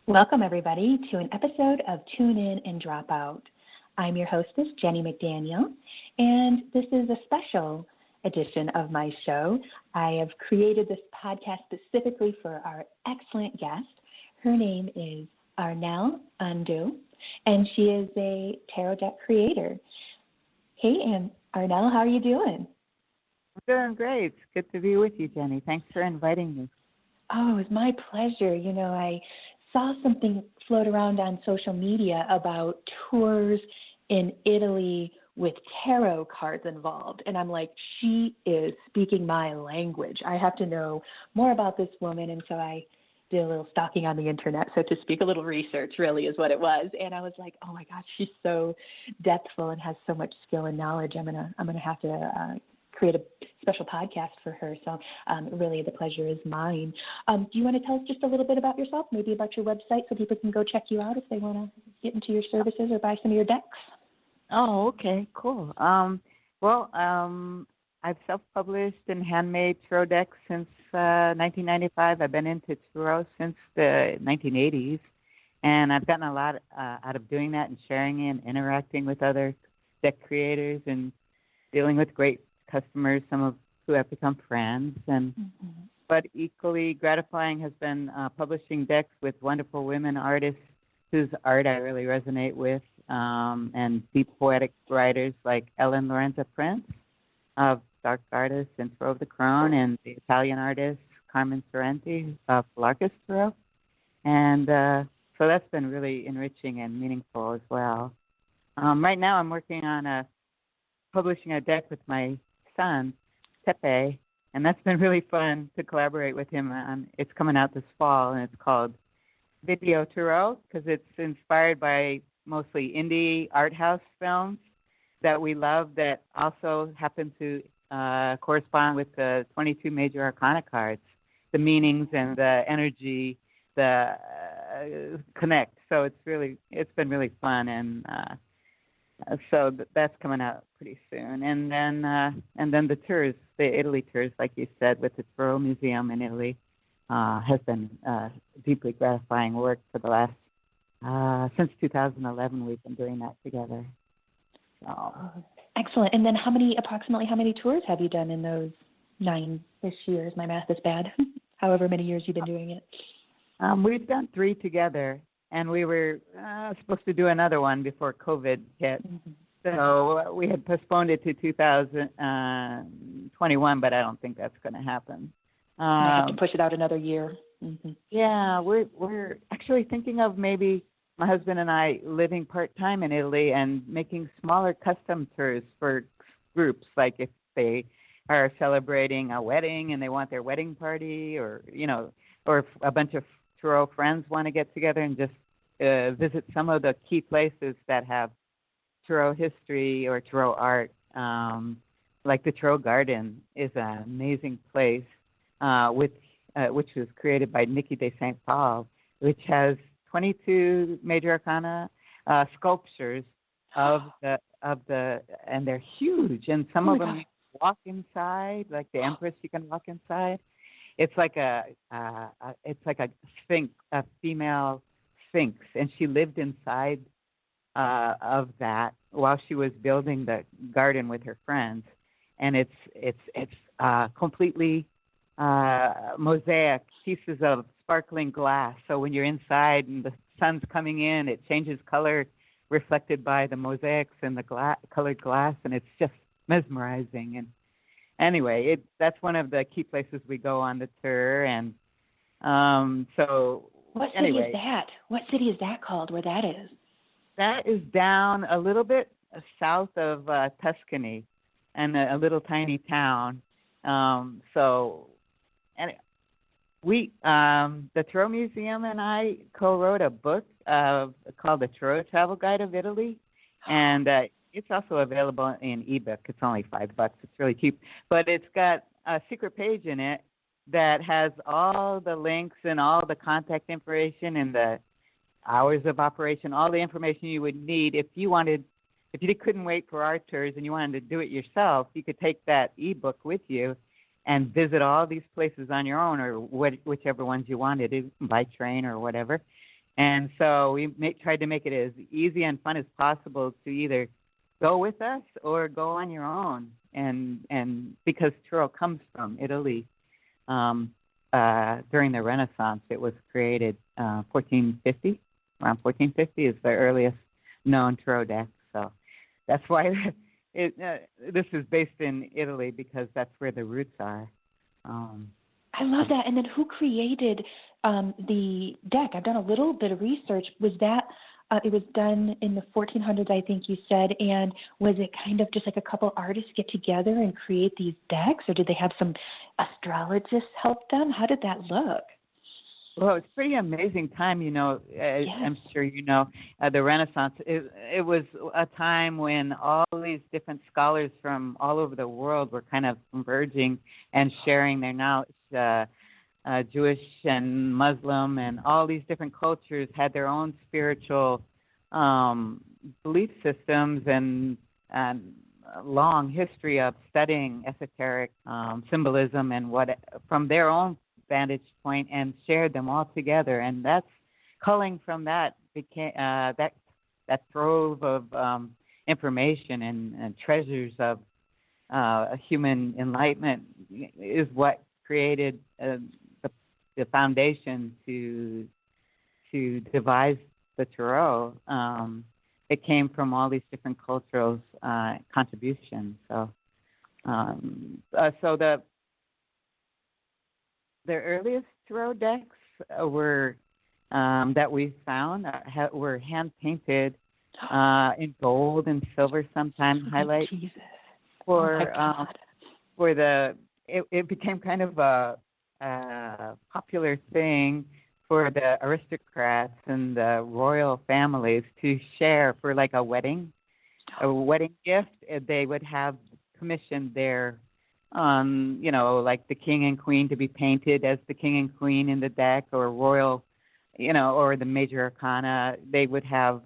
Welcome, everybody, to an episode of Tune In and Drop Out. I'm your hostess, Jenny McDaniel, and this is a special edition of my show. I have created this podcast specifically for our excellent guest. Her name is Arnell Ando, and she is a tarot deck creator. Hey, Arnell, how are you doing? I'm doing great. It's good to be with you, Jenny. Thanks for inviting me. Oh, it was my pleasure. You know, I saw something float around on social media about tours in Italy with tarot cards involved. And I'm like, she is speaking my language. I have to know more about this woman. And so I did a little stalking on the internet, so to speak, a little research really is what it was. And I was like, oh my gosh, she's so depthful and has so much skill and knowledge. I'm gonna have to create a special podcast for her. So really the pleasure is mine. Do you want to tell us just a little bit about yourself, maybe about your website so people can go check you out if they want to get into your services or buy some of your decks? Oh, okay, cool. I've self-published and handmade tarot decks since 1995. I've been into tarot since the 1980s, and I've gotten a lot out of doing that and sharing it and interacting with other deck creators and dealing with great customers, some of who have become friends. And But equally gratifying has been publishing decks with wonderful women artists whose art I really resonate with, and deep poetic writers like Ellen Lorenza Prince of Dark Artist and Throw of the Crone, and the Italian artist Carmen Sorrenti of Larkus Tarot. And so that's been really enriching and meaningful as well. Right now I'm working on publishing a deck with my son, Tepe, and that's been really fun to collaborate with him on. It's coming out this fall, and it's called Video Tarot because it's inspired by mostly indie art house films that we love that also happen to correspond with the 22 Major Arcana cards, the meanings and the energy, the connect. So it's been really fun, and so that's coming out pretty soon. And then the tours, the Italy tours, like you said, with the Tarot Museum in Italy, has been deeply gratifying work for the last, since 2011 we've been doing that together. So. Excellent. And then approximately how many tours have you done in those 9-ish years? My math is bad. However many years you've been doing it. We've done 3 together, and we were supposed to do another one before COVID hit. So we had postponed it to 2021, but I don't think that's going to happen. I have to push it out another year. Yeah, we're actually thinking of maybe my husband and I living part-time in Italy and making smaller custom tours for groups, like if they are celebrating a wedding and they want their wedding party, or if a bunch of tarot friends want to get together and just visit some of the key places that have tarot history or tarot art. Like the Tarot Garden is an amazing place, which was created by Nikki de St. Paul, which has 22 Major Arcana sculptures of the, and they're huge, and some of them you can walk inside, like the Empress, you can walk inside. It's like a sphinx, a female sphinx, and she lived inside of that while she was building the garden with her friends, and it's completely mosaic pieces of sparkling glass. So when you're inside and the sun's coming in, it changes color, reflected by the mosaics and the colored glass, and it's just mesmerizing. And anyway, that's one of the key places we go on the tour. And what city is that? What city is that called? Where that is? That is down a little bit south of Tuscany, and a little tiny town. The Tarot Museum and I co-wrote a book called The Tarot Travel Guide of Italy, and it's also available in ebook. It's only $5. It's really cheap, but it's got a secret page in it that has all the links and all the contact information and the hours of operation, all the information you would need if you couldn't wait for our tours and you wanted to do it yourself. You could take that ebook with you and visit all these places on your own, or whichever ones you wanted, by train or whatever. And so we tried to make it as easy and fun as possible to either go with us or go on your own. And because Tarot comes from Italy, during the Renaissance, it was created 1450. Around 1450 is the earliest known Tarot deck. So that's why this is based in Italy, because that's where the roots are. I love that. And then who created the deck? I've done a little bit of research. Was that it was done in the 1400s, I think you said, and was it kind of just like a couple artists get together and create these decks, or did they have some astrologists help them? How did that look? Well, it's a pretty amazing time, Yes. I'm sure you know, the Renaissance. It was a time when all these different scholars from all over the world were kind of converging and sharing their knowledge. Jewish and Muslim and all these different cultures had their own spiritual belief systems and a long history of studying esoteric symbolism and what from their own vantage point, and shared them all together. And that's culling from that became that trove of information and treasures of human enlightenment is what created the foundation to devise the Tarot. It came from all these different cultural contributions. So the earliest Tarot decks were that we found were hand painted in gold and silver, sometimes highlight. Jesus. For it became kind of a popular thing for the aristocrats and the royal families to share for like a wedding gift. They would have commissioned their like the king and queen to be painted as the king and queen in the deck, or royal, or the Major Arcana. They would have,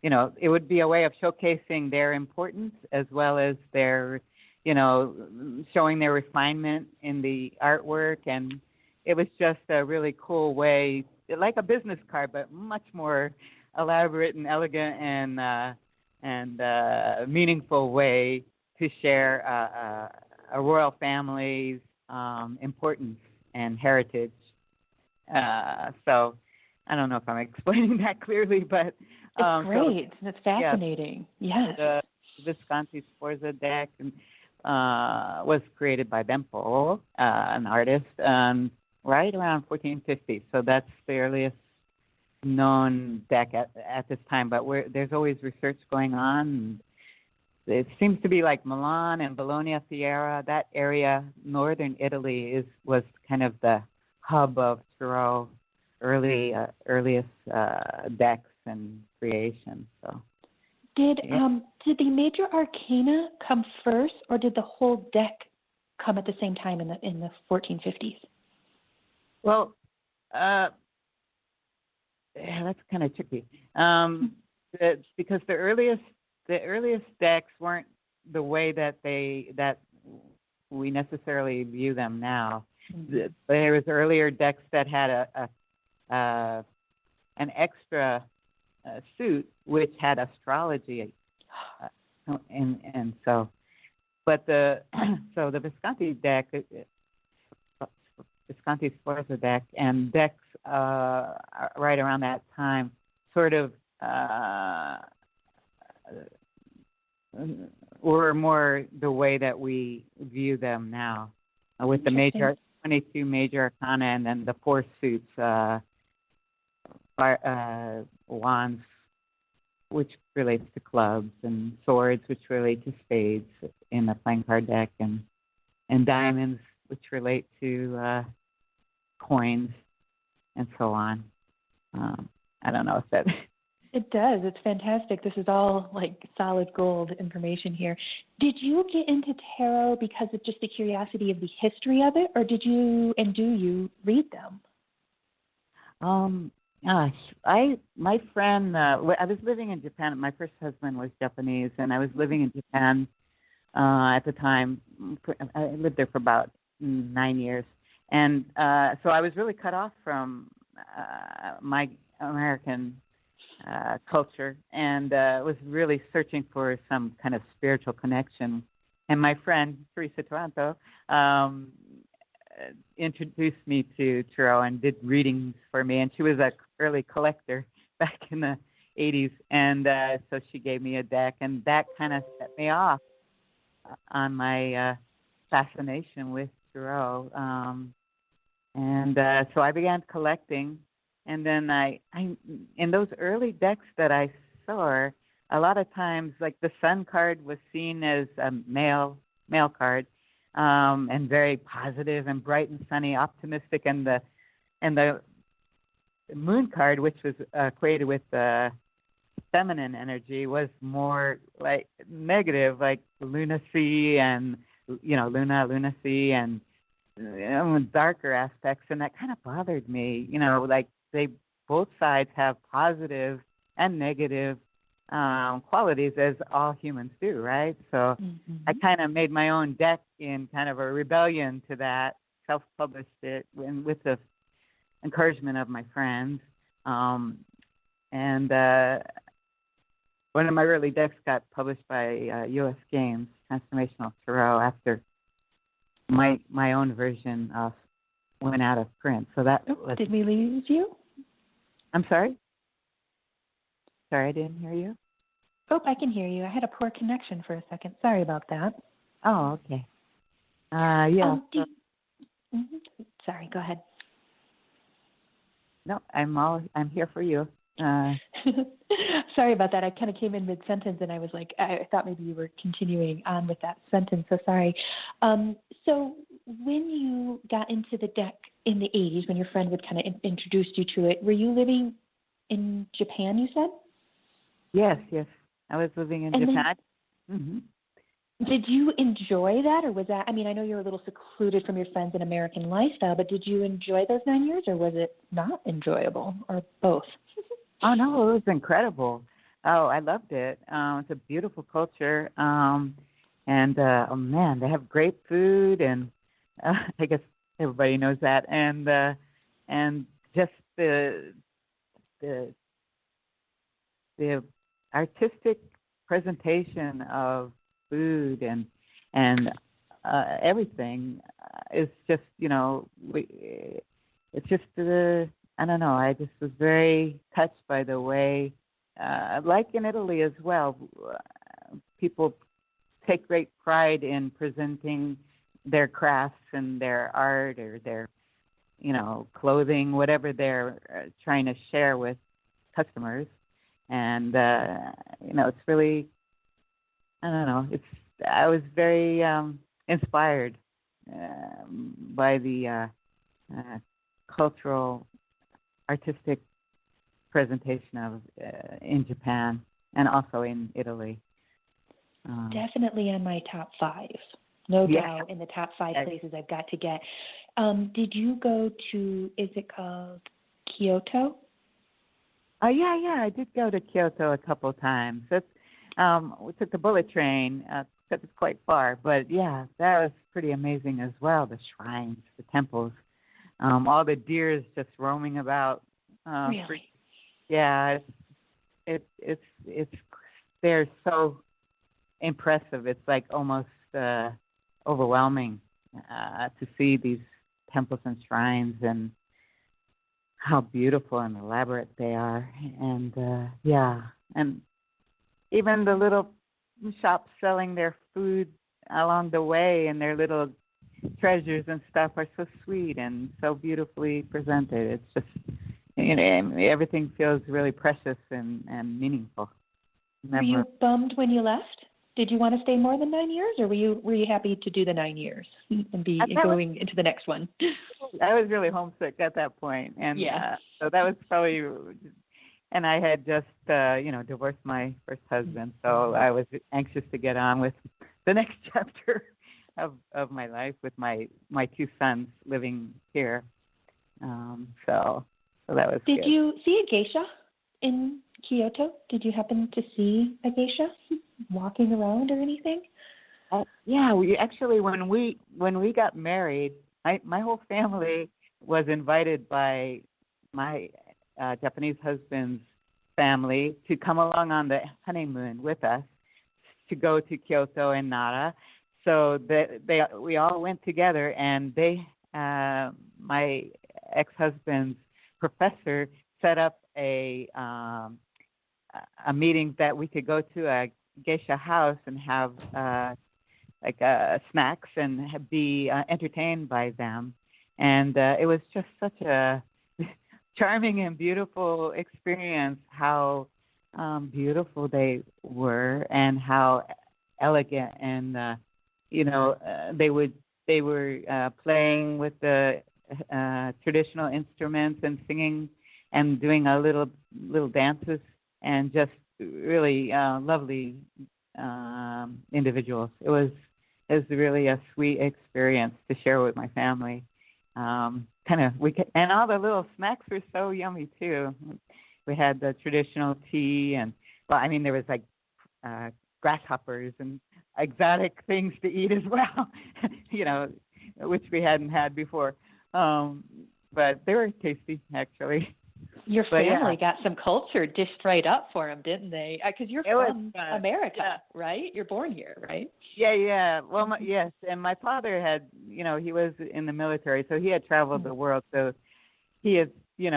it would be a way of showcasing their importance as well as their, showing their refinement in the artwork. And it was just a really cool way, like a business card, but much more elaborate and elegant and meaningful way to share a royal family's importance and heritage. So I don't know if I'm explaining that clearly, but it's great. It's fascinating. Yes. The Visconti Sforza deck was created by Bempo, an artist, right around 1450. So that's the earliest known deck at this time. But there's always research going on. It seems to be like Milan and Bologna, Fiera, that area, northern Italy, was kind of the hub of Tarot earliest decks and creation. So, did the Major Arcana come first, or did the whole deck come at the same time in the 1450s? Well, that's kind of tricky, because the earliest decks weren't the way that we necessarily view them now. Mm-hmm. There was earlier decks that had an extra suit which had astrology, and so, but the Visconti deck, Visconti Sforza deck, and decks right around that time sort of were more the way that we view them now, with the 22 Major Arcana, and then the 4 suits, wands, which relates to clubs, and swords, which relate to spades in the playing card deck, and diamonds, which relate to coins, and so on. I don't know if that... It does. It's fantastic. This is all like solid gold information here. Did you get into tarot because of just the curiosity of the history of it, or did you and do you read them? My friend, I was living in Japan. My first husband was Japanese, and I was living in Japan at the time. I lived there for about 9 years, and so I was really cut off from my American culture, and was really searching for some kind of spiritual connection. And my friend Teresa Toronto introduced me to tarot and did readings for me. And she was an early collector back in the 80s, and so she gave me a deck, and that kind of set me off on my fascination with tarot. And so I began collecting, and then I in those early decks that I saw, a lot of times like the Sun card was seen as a male card, and very positive and bright and sunny, optimistic, and the Moon card, which was equated with feminine energy, was more like negative, like lunacy and lunacy and darker aspects, and that kind of bothered me. Like they both sides have positive and negative qualities, as all humans do, right? So I kind of made my own deck in kind of a rebellion to that, self-published it with the encouragement of my friends. And one of my early decks got published by U.S. Games, Transformational Tarot, after my own version went out of print. So that was... Did we lose you? I'm sorry? Sorry, I didn't hear you. Oh, I can hear you. I had a poor connection for a second. Sorry about that. Oh, okay. Yeah. Sorry, go ahead. No, I'm here for you. Sorry about that. I kind of came in mid-sentence, and I was like, I thought maybe you were continuing on with that sentence, so sorry. So when you got into the deck in the 80s, when your friend would kind of introduced you to it, were you living in Japan, you said? Yes. I was living in Japan. Did you enjoy that, or was that, I mean, I know you're a little secluded from your friends and American lifestyle, but did you enjoy those 9 years, or was it not enjoyable, or both? Oh, no, it was incredible. Oh, I loved it. It's a beautiful culture. And, oh, man, they have great food, and I guess everybody knows that. And just the artistic presentation of food and everything is just, it's just I don't know, I just was very touched by the way, like in Italy as well, people take great pride in presenting their crafts and their art or their, clothing, whatever they're trying to share with customers. And, it's really, I don't know, I was very inspired by the cultural, artistic presentation of in Japan and also in Italy. Definitely on my top 5. No doubt in the top 5 places I've got to get. Did you go to, is it called Kyoto? Yeah, I did go to Kyoto a couple of times. We took the bullet train because it's quite far, but yeah, that was pretty amazing as well. The shrines, the temples, all the deers just roaming about. Really? Yeah, it's they're so impressive. It's like almost overwhelming to see these temples and shrines and how beautiful and elaborate they are. And and even the little shops selling their food along the way and their little treasures and stuff are so sweet and so beautifully presented. It's just, everything feels really precious and meaningful. Were you bummed when you left? Did you want to stay more than 9 years, or were you happy to do the 9 years and be going into the next one? I was really homesick at that point, and so that was probably. And I had just, divorced my first husband, so I was anxious to get on with the next chapter of my life with my 2 sons living here. So that was. Did you see a geisha in Kyoto? Did you happen to see a geisha walking around or anything? Yeah, we actually when we got married, my whole family was invited by my Japanese husband's family to come along on the honeymoon with us to go to Kyoto and Nara. So we all went together, and my ex-husband's professor set up a meeting that we could go to a geisha house and have snacks and be entertained by them. And it was just such a charming and beautiful experience, how beautiful they were and how elegant, and they were playing with the traditional instruments and singing and doing a little dances, and just really lovely individuals. It was really a sweet experience to share with my family. And all the little snacks were so yummy too. We had the traditional tea, and there was like grasshoppers and exotic things to eat as well, which we hadn't had before. But they were tasty, actually. Your family got some culture dished right up for them, didn't they? Because you're from America, right? You're born here, right? Yeah. Well, yes. And my father had, he was in the military, so he had traveled the world. So he is, he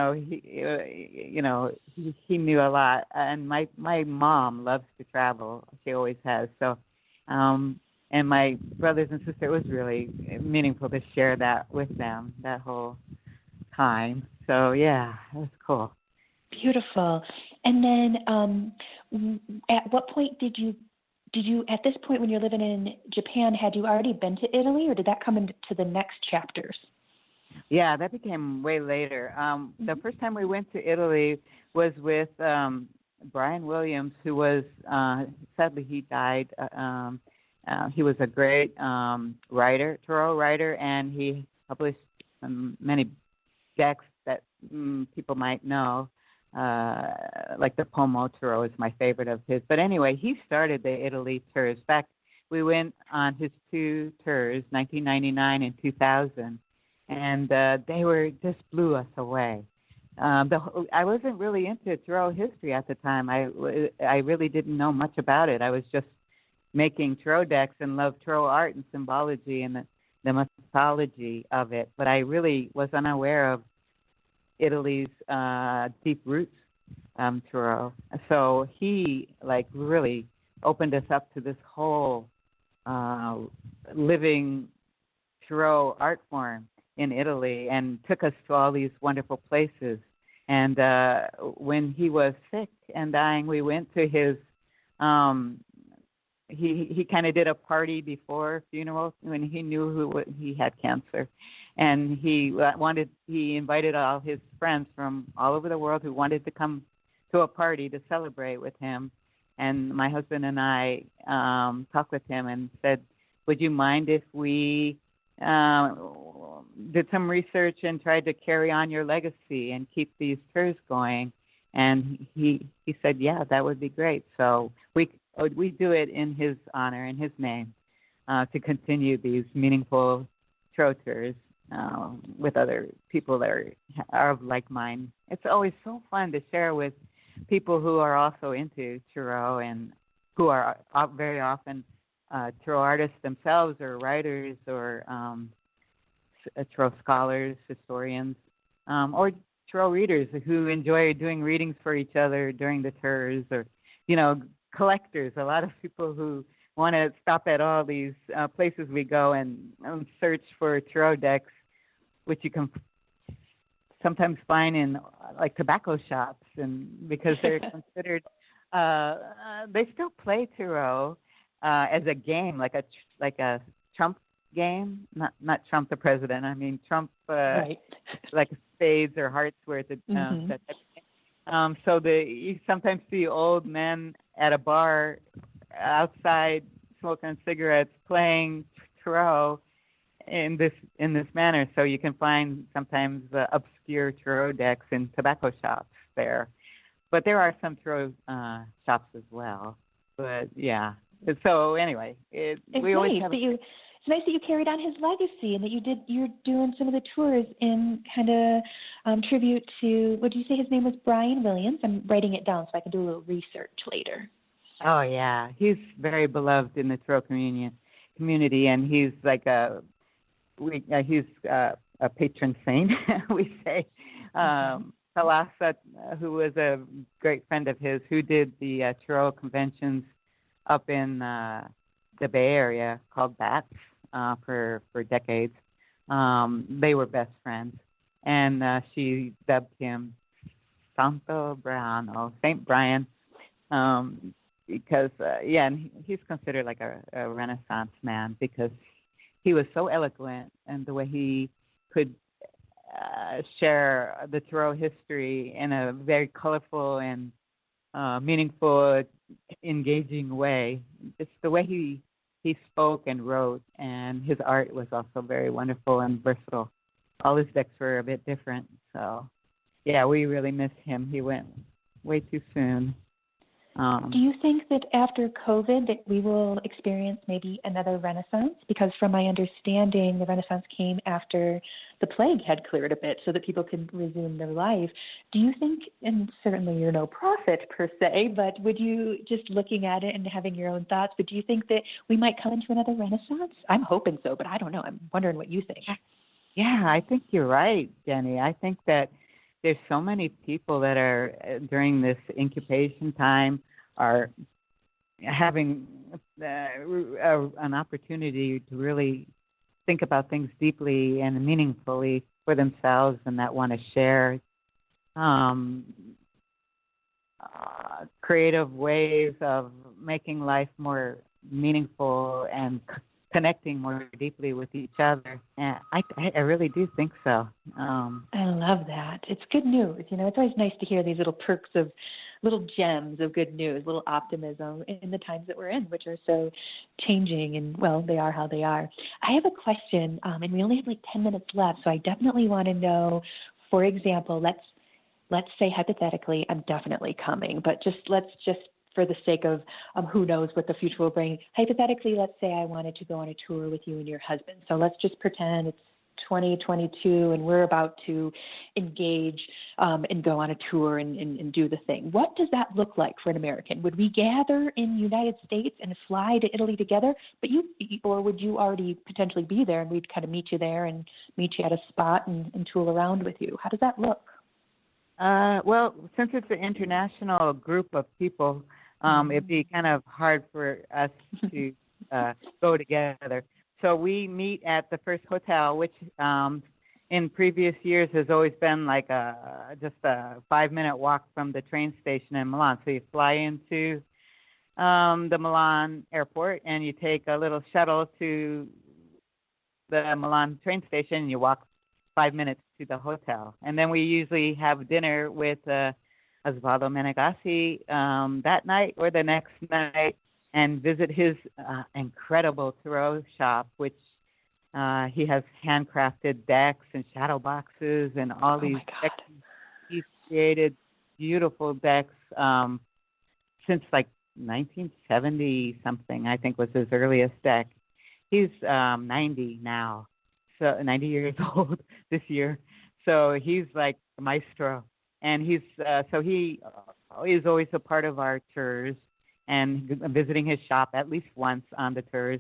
knew a lot. And my mom loves to travel. She always has. So, and my brothers and sister, it was really meaningful to share that with them that whole time. So yeah, it was cool. Beautiful. And then, at what point did you? At this point when you're living in Japan, had you already been to Italy, or did that come into the next chapters? Yeah, that became way later. The first time we went to Italy was with Brian Williams, who was sadly he died. He was a great writer, Tarot writer, and he published many decks that people might know, like the Pomo Tarot is my favorite of his. But anyway, he started the Italy tours. In fact, we went on his 2 tours, 1999 and 2000, and they just blew us away. I wasn't really into Tarot history at the time. I really didn't know much about it. I was just making Tarot decks and loved Tarot art and symbology and the mythology of it. But I really was unaware of Italy's deep roots, Tarot. So he really opened us up to this whole living Tarot art form in Italy and took us to all these wonderful places. And when he was sick and dying, we went to his he kind of did a party before funeral when he knew he had cancer, and he invited all his friends from all over the world who wanted to come to a party to celebrate with him. And my husband and I talked with him and said, would you mind if we did some research and tried to carry on your legacy and keep these tours going? And he said, yeah, that would be great. So we do it in his honor, in his name, to continue these meaningful Tarot tours with other people that are of like mind. It's always so fun to share with people who are also into Tarot and who are very often Tarot artists themselves, or writers, or Tarot scholars, historians, or Tarot readers who enjoy doing readings for each other during the tours, or collectors. A lot of people who want to stop at all these places we go and search for Tarot decks, which you can sometimes find in like tobacco shops, and because they're considered, they still play Tarot as a game, like a Trump game, not Trump the president. I mean Trump, right. Like spades or hearts, where it's that type of thing. So you sometimes see old men at a bar outside smoking cigarettes playing Tarot in this manner. So you can find sometimes obscure Tarot decks in tobacco shops there, but there are some Tarot shops as well. But yeah. So anyway, we always have. it's nice that you carried on his legacy and that you're doing some of the tours in kind of tribute to, what did you say his name was? Brian Williams. I'm writing it down so I can do a little research later. Oh yeah, he's very beloved in the Turo community, and he's like he's a patron saint, we say. Thalassa, who was a great friend of his, who did the Turo conventions up in the Bay Area called BATS for decades. They were best friends, and she dubbed him Santo Briano, Saint Brian, because and he's considered like a Renaissance man because he was so eloquent and the way he could share the Turo history in a very colorful and meaningful, engaging way. Just the way he spoke and wrote, and his art was also very wonderful and versatile. All his decks were a bit different, so yeah, we really miss him. He went way too soon. Do you think that after COVID that we will experience maybe another renaissance? Because from my understanding, the renaissance came after the plague had cleared a bit so that people could resume their life. Do you think, and certainly you're no prophet per se, but would you, just looking at it and having your own thoughts, but do you think that we might come into another renaissance? I'm hoping so, but I don't know. I'm wondering what you think. Yeah, I think you're right, Jenny. I think that there's so many people that are during this incubation time are having an opportunity to really think about things deeply and meaningfully for themselves, and that want to share creative ways of making life more meaningful and connecting more deeply with each other. And I really do think so. I love that. It's good news. You know, it's always nice to hear these little perks of little gems of good news, little optimism in the times that we're in, which are so changing and, well, they are how they are. I have a question, and we only have like 10 minutes left, so I definitely want to know, for example, let's say hypothetically, I'm definitely coming, but let's for the sake of who knows what the future will bring. Hypothetically, let's say I wanted to go on a tour with you and your husband. So let's just pretend it's 2022 and we're about to engage and go on a tour and do the thing. What does that look like for an American? Would we gather in the United States and fly to Italy together? Or would you already potentially be there and we'd kind of meet you there and meet you at a spot and tool around with you? How does that look? Well, since it's an international group of people, it'd be kind of hard for us to go together. So we meet at the first hotel, which in previous years has always been like just a 5-minute walk from the train station in Milan. So you fly into the Milan airport and you take a little shuttle to the Milan train station and you walk 5 minutes to the hotel. And then we usually have dinner with Osvaldo Menegassi that night or the next night and visit his incredible Turo shop, which he has handcrafted decks and shadow boxes and all these decks. He's created beautiful decks since like 1970 something, I think was his earliest deck. He's 90 now, so 90 years old this year. So he's like a maestro. And he is always a part of our tours and visiting his shop at least once on the tours.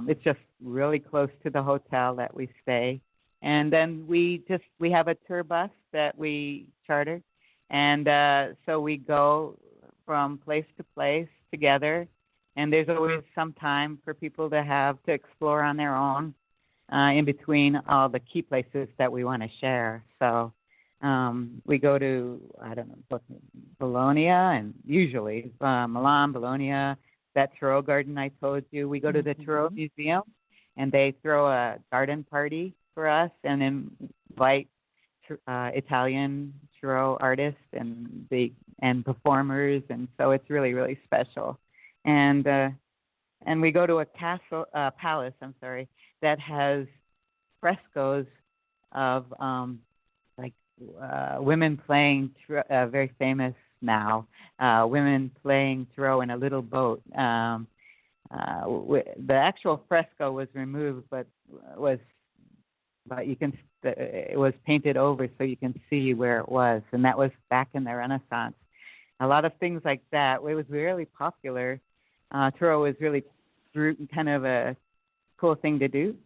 It's just really close to the hotel that we stay. And then we have a tour bus that we charter. And so we go from place to place together. And there's always some time for people to explore on their own in between all the key places that we want to share. So we go to, Bologna, and usually Milan, Bologna, that Turo garden I told you. We go to the Turo Museum, and they throw a garden party for us and invite Italian Turo artists and performers, and so it's really, really special. And we go to a palace, that has frescoes of women playing very famous now, women playing Turo in a little boat. the actual fresco was removed, but it was painted over so you can see where it was, and that was back in the Renaissance. A lot of things like that. It was really popular. Turo was really kind of a cool thing to do.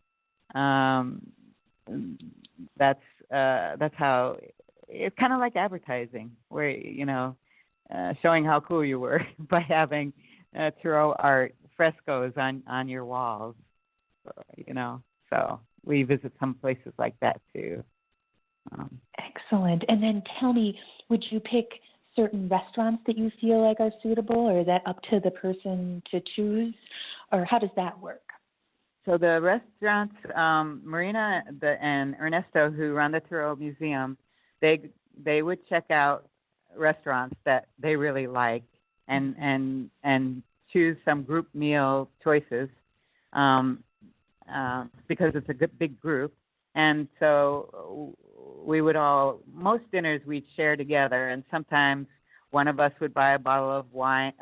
That's how it's kind of like advertising, where showing how cool you were by having Turo art frescoes on your walls. So we visit some places like that too. Excellent. And then tell me, would you pick certain restaurants that you feel like are suitable, or is that up to the person to choose, or how does that work? So the restaurants, Marina and Ernesto, who run the Turo Museum, they would check out restaurants that they really like and choose some group meal choices because it's a good big group. And so most dinners we'd share together, and sometimes one of us would buy a bottle of wine.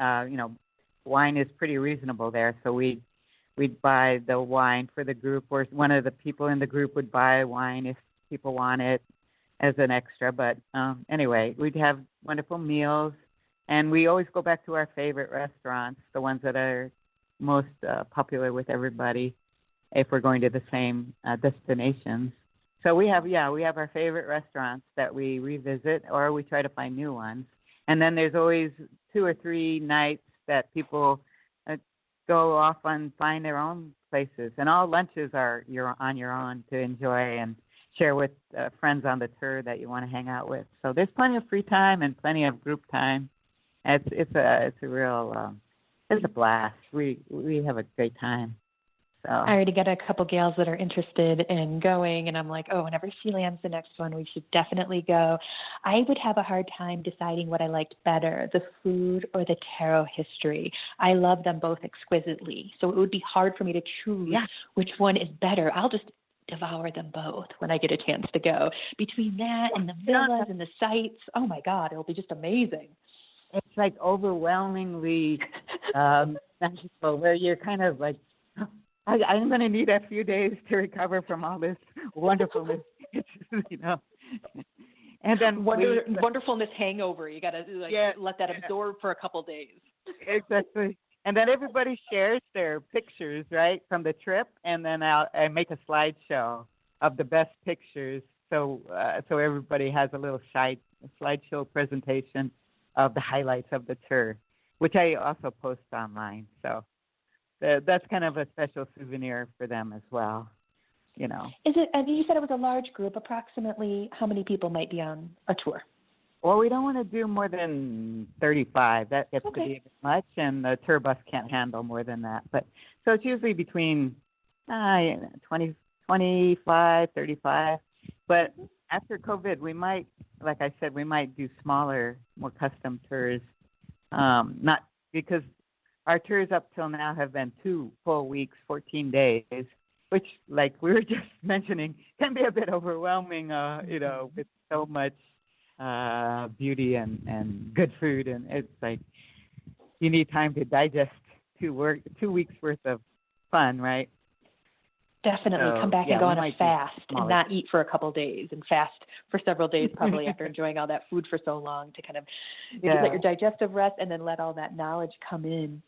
Wine is pretty reasonable there, so we'd buy the wine for the group, or one of the people in the group would buy wine if people want it as an extra. But anyway, we'd have wonderful meals, and we always go back to our favorite restaurants, the ones that are most popular with everybody, if we're going to the same destinations. So we have our favorite restaurants that we revisit, or we try to find new ones. And then there's always 2 or 3 nights that people go off and find their own places. And all lunches you're on your own to enjoy and share with friends on the tour that you want to hang out with. So there's plenty of free time and plenty of group time. It's a real it's a blast. We have a great time. So I already got a couple gals that are interested in going, and I'm like, oh, whenever she lands the next one, we should definitely go. I would have a hard time deciding what I liked better, the food or the tarot history. I love them both exquisitely, so it would be hard for me to choose which one is better. I'll just devour them both when I get a chance to go. Between that and the villas and the sites, oh my God, it'll be just amazing. It's like overwhelmingly magical, where you're kind of like, I'm going to need a few days to recover from all this wonderfulness. And then wonderfulness hangover. You got to let that absorb for a couple days. Exactly. And then everybody shares their pictures, right, from the trip, and then I make a slideshow of the best pictures, so everybody has a little slideshow presentation of the highlights of the tour, which I also post online. So that's kind of a special souvenir for them as well, Is it? You said it was a large group. Approximately how many people might be on a tour? Well, we don't want to do more than 35. That gets to be a bit much, and the tour bus can't handle more than that. But so it's usually between 20, 25, 35. But after COVID, we might, like I said, we might do smaller, more custom tours. Not because our tours up till now have been 2 full weeks, 14 days, which, like we were just mentioning, can be a bit overwhelming, with so much beauty and good food. And it's like you need time to digest 2 weeks worth of fun, right? Definitely. Come back and go on a fast and not eat for a couple of days, and fast for several days probably after enjoying all that food for so long, to kind of let your digestive rest and then let all that knowledge come in.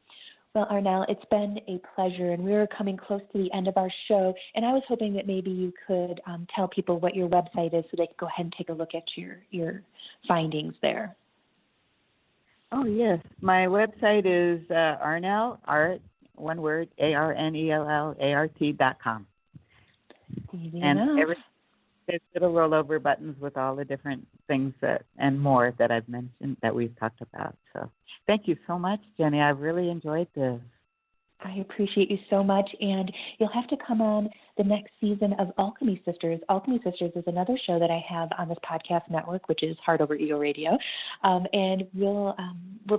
Well, Arnell, it's been a pleasure, and we're coming close to the end of our show, and I was hoping that maybe you could tell people what your website is so they could go ahead and take a look at your findings there. Oh, yes. My website is Arnell, Art, one word, ARNELLART.com. Easy and enough. There's little rollover buttons with all the different things and more that I've mentioned that we've talked about. So thank you so much, Jenny. I've really enjoyed this. I appreciate you so much, and you'll have to come on the next season of Alchemy Sisters. Alchemy Sisters is another show that I have on this podcast network, which is Heart Over Ego Radio, and we'll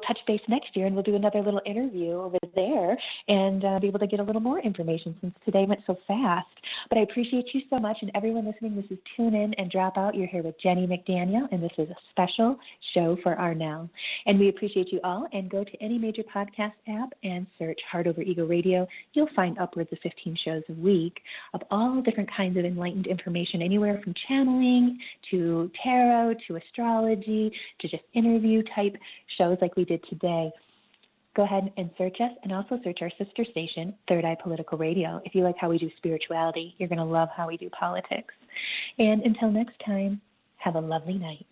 touch base next year, and we'll do another little interview over there and be able to get a little more information since today went so fast. But I appreciate you so much, and everyone listening, this is Tune In and Drop Out. You're here with Jenny McDaniel, and this is a special show for Arnell. And we appreciate you all, and go to any major podcast app and search Heart Over Ego Radio, you'll find upwards of 15 shows a week of all different kinds of enlightened information, anywhere from channeling to tarot to astrology to just interview type shows like we did today. Go ahead and search us, and also search our sister station, Third Eye Political Radio. If you like how we do spirituality, you're going to love how we do politics. And until next time, have a lovely night.